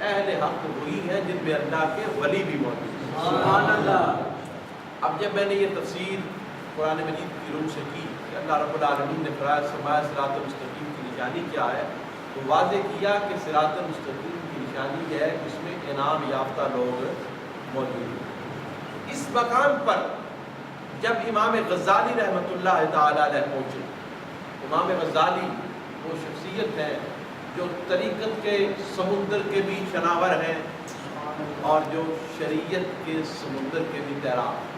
اہل حق وہی ہیں جن میں اللہ کے ولی بھی موجود ہیں۔ سبحان اللہ۔ اب جب میں نے یہ تفسیر قرآن مجید کی روح سے کی کہ اللہ رب العالمین نے فرمایا صراط المستقیم کی نشانی کیا ہے، تو واضح کیا کہ صراط المستقیم کی نشانی ہے اس میں انعام یافتہ لوگ موجود ہیں۔ اس مقام پر جب امام غزالی رحمۃ اللہ تعالی علیہ پہنچے، امام غزالی وہ شخصیت ہے جو طریقت کے سمندر کے بھی شناور ہیں اور جو شریعت کے سمندر کے بھی تیراک،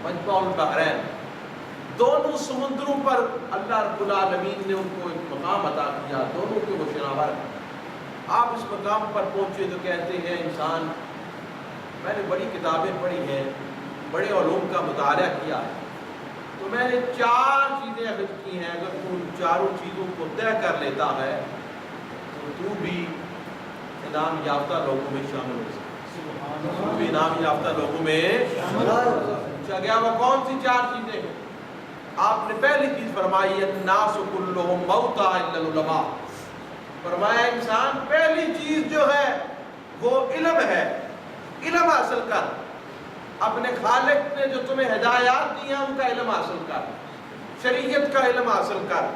مجمع البحرین، دونوں سمندروں پر اللہ رب العالمین نے ان کو ایک مقام عطا کیا، دونوں کے وہ شناور ہیں۔ آپ اس مقام پر پہنچے تو کہتے ہیں انسان، میں نے بڑی کتابیں پڑھی ہیں، بڑے علوم کا مطالعہ کیا ہے، تو میں نے 4 چیزیں اخذ کی ہیں، اگر تو ان چاروں چیزوں کو طے کر لیتا ہے تو بھی انعام یافتہ لوگوں میں شامل ہو سکتا ہے، تو بھی انعام یافتہ لوگوں میں پوچھا گیا وہ کون سی 4 چیزیں ہیں؟ آپ نے پہلی چیز فرمائی الناس کلہم موتى الا العلماء، فرمایا انسان پہلی چیز جو ہے وہ علم ہے، علم حاصل کر، اپنے خالق نے جو تمہیں ہدایات دی ہیں ان کا علم حاصل کر، شریعت کا علم حاصل کر،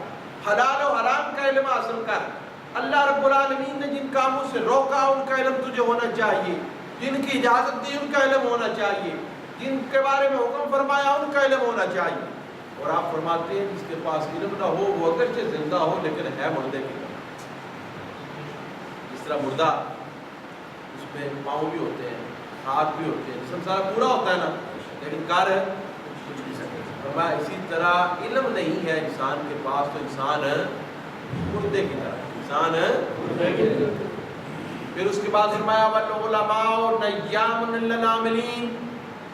حلال و حرام کا علم حاصل کر، اللہ رب العالمین نے جن کاموں سے روکا ان کا علم تجھے ہونا چاہیے، جن کی اجازت دی ان کا علم ہونا چاہیے، جن کے بارے میں حکم فرمایا ان کا علم ہونا چاہیے۔ اور آپ فرماتے ہیں جس کے پاس علم نہ ہو وہ اگرچہ زندہ ہو لیکن ہے مردے کی طرح، جس طرح مردہ اس میں پاؤں بھی ہوتے ہیں، ہاتھ بھی ہوتے ہیں، جسم سارا پورا ہوتا ہے نا، لیکن کار کچھ نہیں سکتے۔ فرمایا اسی طرح علم نہیں ہے انسان کے پاس تو انسان مردے کی طرح، انسان مردے کی طرح۔ پھر اس کے بعد فرمایا والعلماء نیام للعاملین،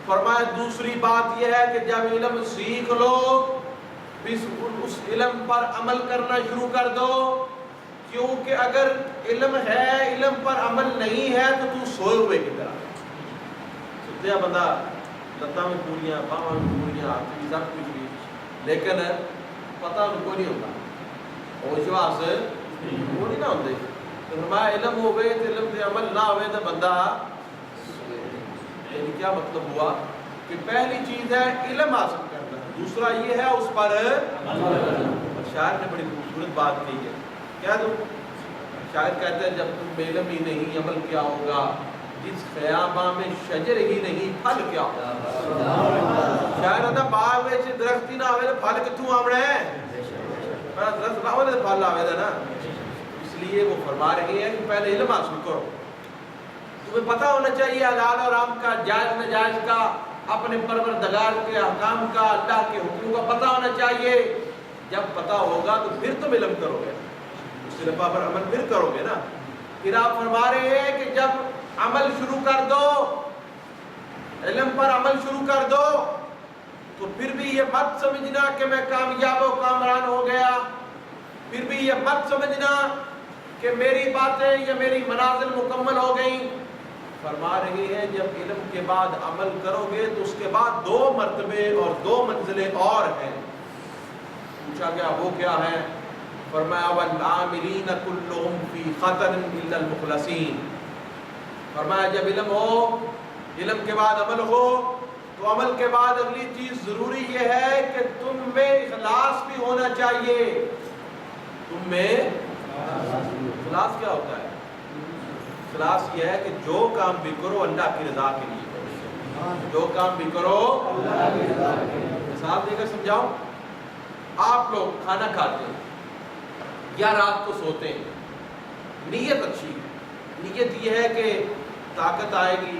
فرمایا دوسری بات یہ ہے کہ جب علم سیکھ لو اس علم پر عمل کرنا شروع کر دو، کیونکہ اگر علم ہے علم پر عمل نہیں ہے تو سوئے ہوئے کی طرح، ستیا بندہ لتاں میں پوریاں، باواں میں پوریاں، ہاتھ میں سب کچھ بھی، لیکن پتہ ان کو نہیں ہوتا، ہوش واس وہ نہیں نہ ہوتے۔ تو فرمایا علم ہوئے تو علم سے عمل نہ ہوئے تو بندہ، یعنی کیا مطلب ہوا کہ پہلی چیز ہے علم حاصل کرنا، دوسرا یہ ہے اس پر عمل کرنا۔ اور شاعر نے بڑی خوبصورت بات کہی ہے، کیا تم شاعر کہتے ہیں جب تم میں علم ہی نہیں عمل کیا ہوگا، جس خیاباں میں شجر ہی نہیں پھل کیا ہوگا۔ شاعر ہوتا باغ میں درخت ہی نہ ہوئے تو پھل کتوں آوڑے ہیں، درخت نہ ہوئے تو پھل آوے نا۔ اس لیے وہ فرما رہے ہیں کہ پہلے علم حاصل کرو، تمہیں پتہ ہونا چاہیے حلال اور حرام کا، جائز ناجائز کا، اپنے پروردگار کے احکام کا، اللہ کے حکم کا پتہ ہونا چاہیے۔ جب پتہ ہوگا تو پھر تم علم کرو گے، اس علم پر عمل پھر کرو گے نا۔ پھر آپ فرما رہے ہیں کہ جب عمل شروع کر دو، علم پر عمل شروع کر دو، تو پھر بھی یہ مت سمجھنا کہ میں کامیاب و کامران ہو گیا، پھر بھی یہ مت سمجھنا کہ میری باتیں یا میری منازل مکمل ہو گئیں۔ فرما رہے ہیں جب علم کے بعد عمل کرو گے تو اس کے بعد 2 مرتبے اور 2 منزلیں اور ہیں۔ پوچھا گیا وہ کیا ہے؟ فرمایا والعاملین کلہم فی خطر الا المخلصین، فرمایا جب علم ہو، علم کے بعد عمل ہو، تو عمل کے بعد اگلی چیز ضروری یہ ہے کہ تم میں اخلاص بھی ہونا چاہیے۔ تم میں اخلاص کیا ہوتا ہے؟ اخلاص یہ ہے کہ جو کام بھی کرو اللہ کی رضا کے لیے کرو، جو کام بھی کرو اللہ کی رضا کے لیے۔ مثال دے کر سمجھاؤ، آپ لوگ کھانا کھاتے ہیں یا رات کو سوتے ہیں، نیت اچھی ہے، نیت یہ ہے کہ طاقت آئے گی،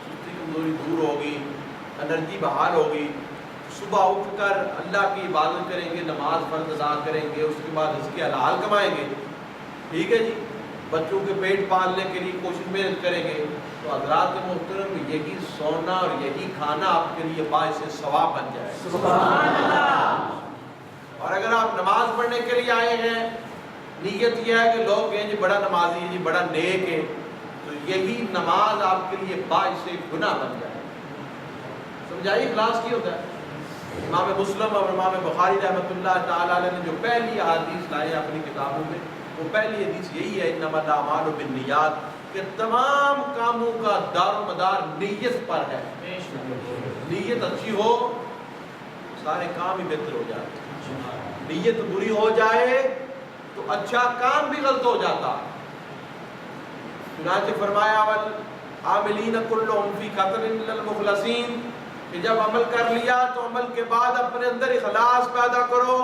سستی کمزوری دور ہوگی، انرجی بحال ہوگی، صبح اٹھ کر اللہ کی عبادت کریں گے، نماز فرض ادا کریں گے، اس کے بعد رزق حلال کمائیں گے، ٹھیک ہے جی، بچوں کے پیٹ پالنے کے لیے کوشش محنت کریں گے، تو حضرات محترم یہی سونا اور یہی کھانا آپ کے لیے باعث ثواب بن جائے۔ سبحان اللہ۔ اور اگر آپ نماز پڑھنے کے لیے آئے ہیں، نیت یہ ہے کہ لوگ کہیں جی بڑا نمازی ہے جی، بڑا نیک ہے، تو یہی نماز آپ کے لیے باعث گناہ بن جائے۔ سمجھائیے اخلاص کی ہوتا ہے۔ امام مسلم اور امام بخاری رحمۃ اللہ تعالی علیہ نے جو پہلی احادیث لائے اپنی کتابوں میں، وہ پہلی حدیث یہی ہے انما الاعمال بالنیات، کہ تمام کاموں کا دار و مدار نیت پر ہے. نیت اچھی ہو سارے کام ہی بہتر ہو جاتے ہیں، نیت بری ہو جائے تو اچھا کام بھی غلط ہو جاتا. چنانچہ فرمایا والعاملین کلهم فی خطر الا المخلصین، کہ جب عمل کر لیا تو عمل کے بعد اپنے اندر اخلاص پیدا کرو.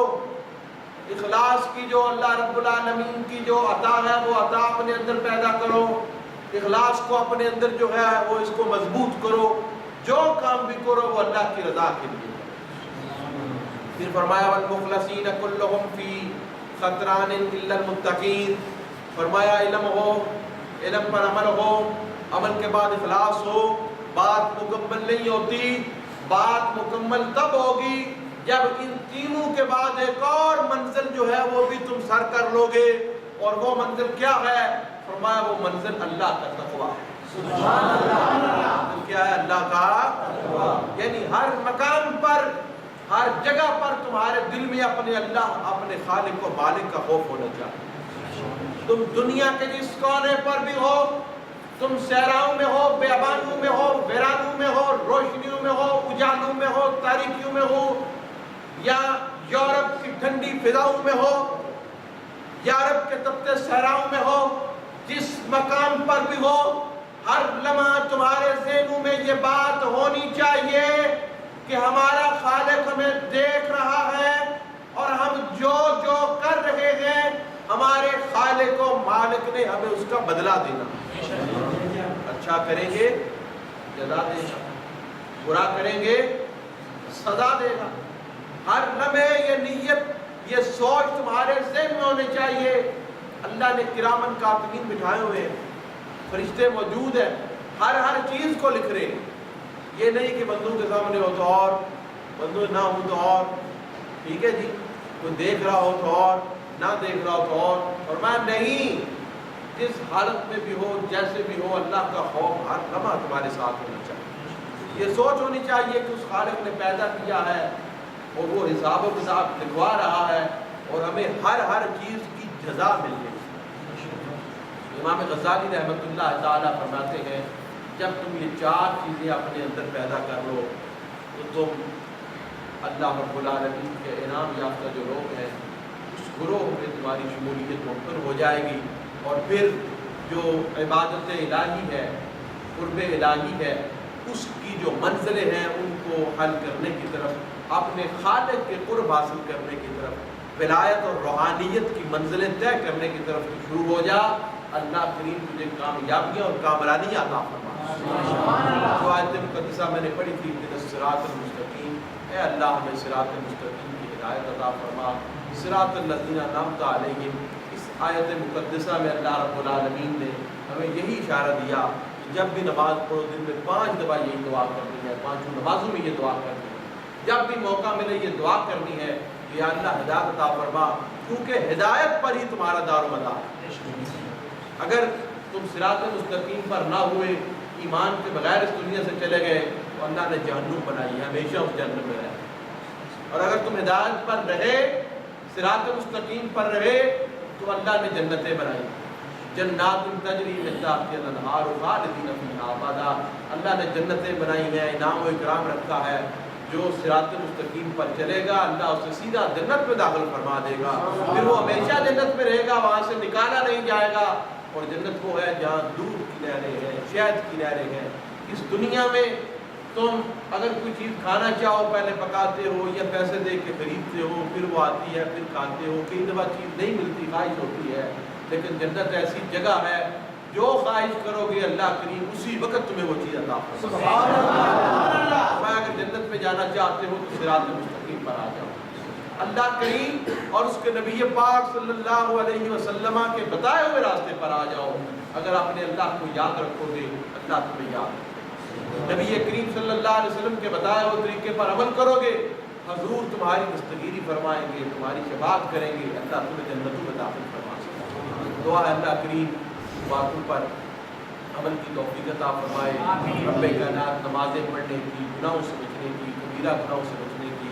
اخلاص کی جو اللہ رب العالمین کی جو عطا ہے وہ عطا اپنے اندر پیدا کرو. اخلاص کو اپنے اندر جو ہے وہ اس کو مضبوط کرو. جو کام بھی کرو وہ اللہ کی رضا کے لیے. پھر فرمایا والمخلصین کلهم فی خطران الا المتقین، فرمایا علم ہو، علم پر عمل ہو، عمل کے بعد اخلاص ہو. بات مکمل نہیں ہوتی، بات مکمل تب ہوگی جب ان تینوں کے بعد ایک اور منزل جو ہے وہ بھی تم سر کر لو گے. اور وہ منزل کیا ہے؟ فرمایا وہ منزل اللہ کا تقویٰ. سبحان اللہ. کیا ہے؟ اللہ کا تقویٰ. یعنی ہر مقام پر، ہر جگہ پر تمہارے دل میں اپنے اللہ، اپنے خالق و مالک کا خوف ہونا چاہیے. تم دنیا کے جس کونے پر بھی ہو، تم صحراؤں میں ہو، بیابانوں میں ہو، ویرانوں میں ہو، روشنیوں میں ہو، اجالوں میں ہو، تاریکیوں میں ہو، یا یورپ کی ٹھنڈی فضاؤں میں ہو، یا عرب کے تپتے صحراؤں میں ہو، جس مقام پر بھی ہو، ہر لمحہ تمہارے ذہنوں میں یہ بات ہونی چاہیے کہ ہمارا خالق ہمیں دیکھ رہا ہے اور ہم جو جو کر رہے ہیں ہمارے خالق و مالک نے ہمیں اس کا بدلہ دینا. اچھا کریں گے جزا دے گا، برا کریں گے سزا دے گا. ہر لمحے یہ نیت، یہ سوچ تمہارے ذہن میں ہونی چاہیے. اللہ نے کرامن کاتبین بٹھائے ہوئے ہیں، فرشتے موجود ہیں، ہر چیز کو لکھ رہے ہیں. یہ نہیں کہ بندوں کے سامنے ہو تو اور، بندوں نہ ہو تو اور، ٹھیک ہے جی، کوئی دیکھ رہا ہو تو اور، نہ دیکھ رہا ہو تو اور. اور میں نہیں، جس حالت میں بھی ہو، جیسے بھی ہو، اللہ کا خوف ہر لمحہ تمہارے ساتھ ہونا چاہیے. یہ سوچ ہونی چاہیے کہ اس خالق نے پیدا کیا ہے اور وہ حساب و کتاب لکھوا رہا ہے اور ہمیں ہر چیز کی جزا مل رہی ہے. امام غزالی رحمۃ اللہ تعالیٰ فرماتے ہیں جب تم یہ چار چیزیں اپنے اندر پیدا کر لو تو تم اللہ رب العالمین کے انعام یافتہ جو لوگ ہیں اس گروہ میں تمہاری شمولیت ممکن ہو جائے گی. اور پھر جو عبادت الہی ہے، قرب الہی ہے، اس کی جو منزلیں ہیں ان کو حل کرنے کی طرف، اپنے خالق کے قرب حاصل کرنے کی طرف، ولایت اور روحانیت کی منزلیں طے کرنے کی طرف شروع ہو جا. اللہ کریم تجھے کامیابیاں اور کامرانی عطا فرما. جو آیت مقدسہ میں نے پڑھی تھی صراط المستقیم، اے اللہ ہمیں صراط المستقیم کی ہدایت عطا فرما. صراط الذین انعمت علیہم، اس آیت مقدسہ میں اللہ رب العالمین نے ہمیں یہی اشارہ دیا کہ جب بھی نماز پڑھو دن میں 5 دفعہ یہی دعا کرنی ہے. 5 نمازوں میں یہ دعا کرنی ہے. جب بھی موقع ملے یہ دعا کرنی ہے کہ یا اللہ ہدایت عطا فرما، کیونکہ ہدایت پر ہی تمہارا دار و مدار ہے. اگر تم صراط مستقیم پر نہ ہوئے، ایمان کے بغیر اس دنیا سے چلے گئے تو اللہ نے جہنم بنائی ہے، ہمیشہ اس جہنم میں رہے. اور اگر تم ہدایت پر رہے، صراط مستقیم پر رہے تو اللہ نے جنتیں بنائی، جنات تجری من تحتها الانہار خالدین فیہا ابدا. اللہ نے جنتیں بنائی ہیں، انعام و اکرام رکھا ہے. جو صراط مستقیم پر چلے گا اللہ اسے سیدھا جنت میں داخل فرما دے گا، پھر وہ ہمیشہ جنت میں رہے گا، وہاں سے نکالا نہیں جائے گا. اور جنت وہ ہے جہاں دودھ کی نہریں ہیں، شہد کی نہریں ہیں. اس دنیا میں تم اگر کوئی چیز کھانا چاہو پہلے پکاتے ہو یا پیسے دے کے خریدتے ہو، پھر وہ آتی ہے، پھر کھاتے ہو. کئی دفعہ چیز نہیں ملتی، خواہش ہوتی ہے، لیکن جنت ایسی جگہ ہے جو خواہش کرو گے اللہ کریم اسی وقت تمہیں وہ چیز عطا فرمائے. اگر جنت میں جانا چاہتے ہو تو صراط مستقیم پر آ جاؤ. اللہ کریم اور اس کے نبی پاک صلی اللہ علیہ وسلم کے بتائے ہوئے راستے پر آ جاؤ. اگر آپ نے اللہ کو یاد رکھو گے اللہ تمہیں یاد رکھے. نبی کریم صلی اللہ علیہ وسلم کے بتائے ہوئے طریقے پر عمل کرو گے، حضور تمہاری دستگیری فرمائیں گے، تمہاری شفاعت کریں گے، اللہ تمہیں جنتوں میں داخل فرما سکتا ہے. دعا ہے اللہ کریم باتوں پر عمل کی توفیق عطا فرمائے. رب کائنات نمازیں پڑھنے کی، گناہوں سے بچنے کی، کبیرہ گناہوں سے بچنے کی،